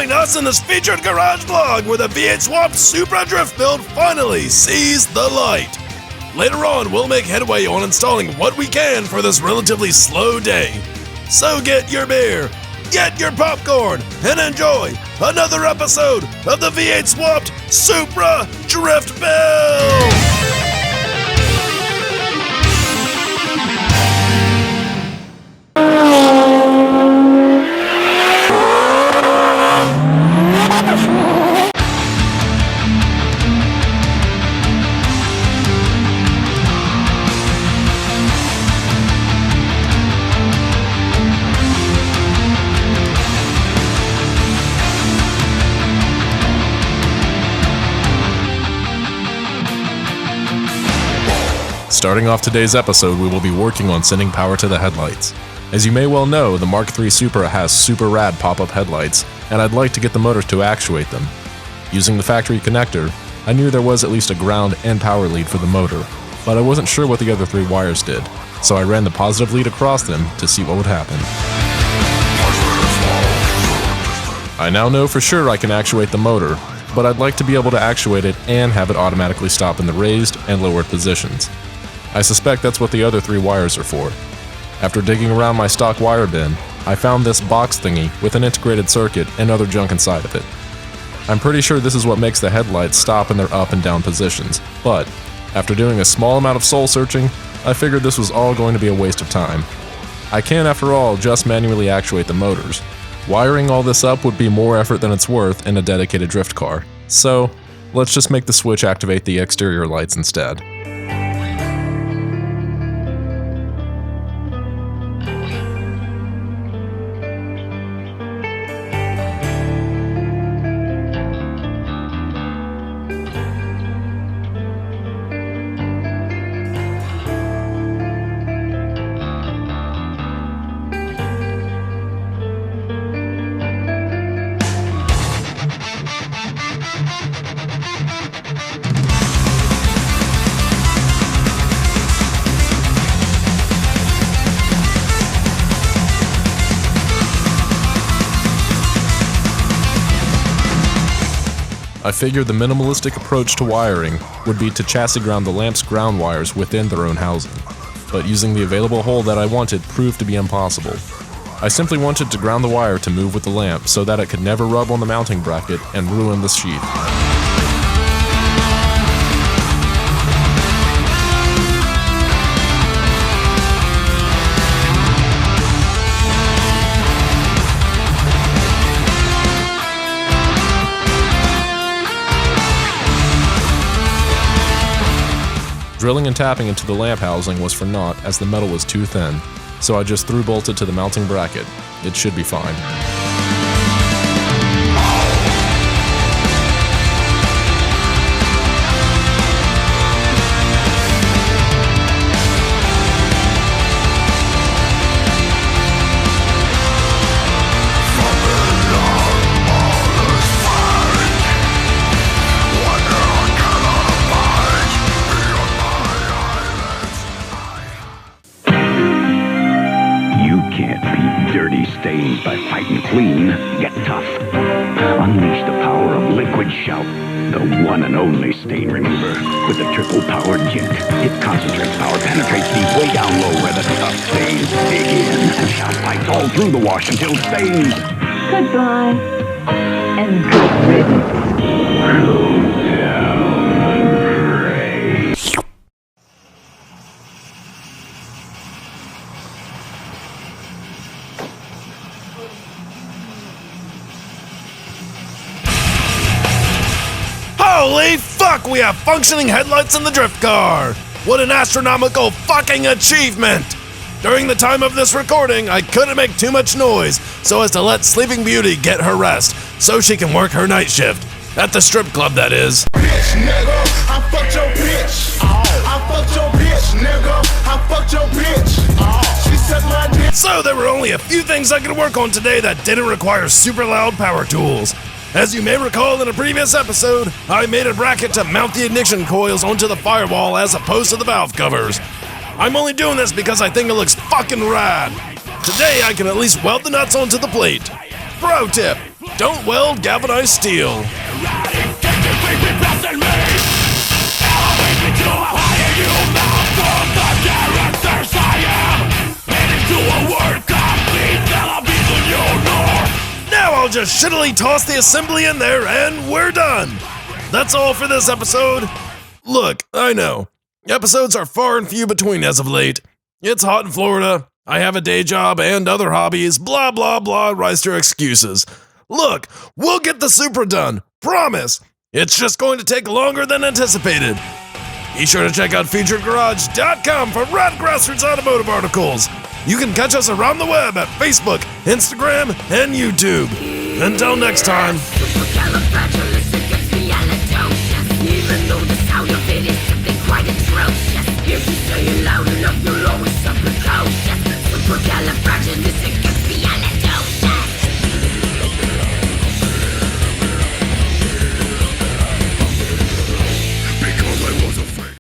Join us in this featured garage vlog where the V8 swapped Supra drift build finally sees the light. Later on, we'll make headway on installing what we can for this relatively slow day. So get your beer, get your popcorn, and enjoy another episode of the V8 swapped Supra drift build! Starting off today's episode, we will be working on sending power to the headlights. As you may well know, the Mark III Supra has super rad pop-up headlights, and I'd like to get the motors to actuate them. Using the factory connector, I knew there was at least a ground and power lead for the motor, but I wasn't sure what the other three wires did, so I ran the positive lead across them to see what would happen. I now know for sure I can actuate the motor, but I'd like to be able to actuate it and have it automatically stop in the raised and lowered positions. I suspect that's what the other three wires are for. After digging around my stock wire bin, I found this box thingy with an integrated circuit and other junk inside of it. I'm pretty sure this is what makes the headlights stop in their up and down positions, but after doing a small amount of soul searching, I figured this was all going to be a waste of time. I can, after all, just manually actuate the motors. Wiring all this up would be more effort than it's worth in a dedicated drift car, so let's just make the switch activate the exterior lights instead. I figured the minimalistic approach to wiring would be to chassis ground the lamp's ground wires within their own housing, but using the available hole that I wanted proved to be impossible. I simply wanted to ground the wire to move with the lamp so that it could never rub on the mounting bracket and ruin the sheath. Drilling and tapping into the lamp housing was for naught as the metal was too thin, so I just through bolted to the mounting bracket. It should be fine. Stains by fighting clean. Get tough. Unleash the power of Liquid Shout, the one and only stain remover with the triple-powered jet. It concentrates power, penetrates deep, way down low where the tough stains dig in, and Shout fights all through the wash until stains. Goodbye, and good riddance. Holy fuck, we have functioning headlights in the drift car! What an astronomical fucking achievement! During the time of this recording, I couldn't make too much noise so as to let Sleeping Beauty get her rest so she can work her night shift. At the strip club, that is. Bitch, nigga, I fucked your bitch. I fucked your bitch, nigga. I fucked your bitch. She said my dick. So there were only a few things I could work on today that didn't require super loud power tools. As you may recall in a previous episode, I made a bracket to mount the ignition coils onto the firewall as opposed to the valve covers. I'm only doing this because I think it looks fucking rad. Today I can at least weld the nuts onto the plate. Pro tip, don't weld galvanized steel. Now I'll just shittily toss the assembly in there and we're done. That's all for this episode. Look, I know, episodes are far and few between as of late. It's hot in Florida, I have a day job and other hobbies, blah blah blah, rise to excuses. Look, we'll get the Supra done, promise. It's just going to take longer than anticipated. Be sure to check out featuregarage.com for rad grassroots automotive articles. You can catch us around the web at Facebook, Instagram, and YouTube. Until next time. Even though the sound of it is something quite atrocious. If you say it loud enough, you'll always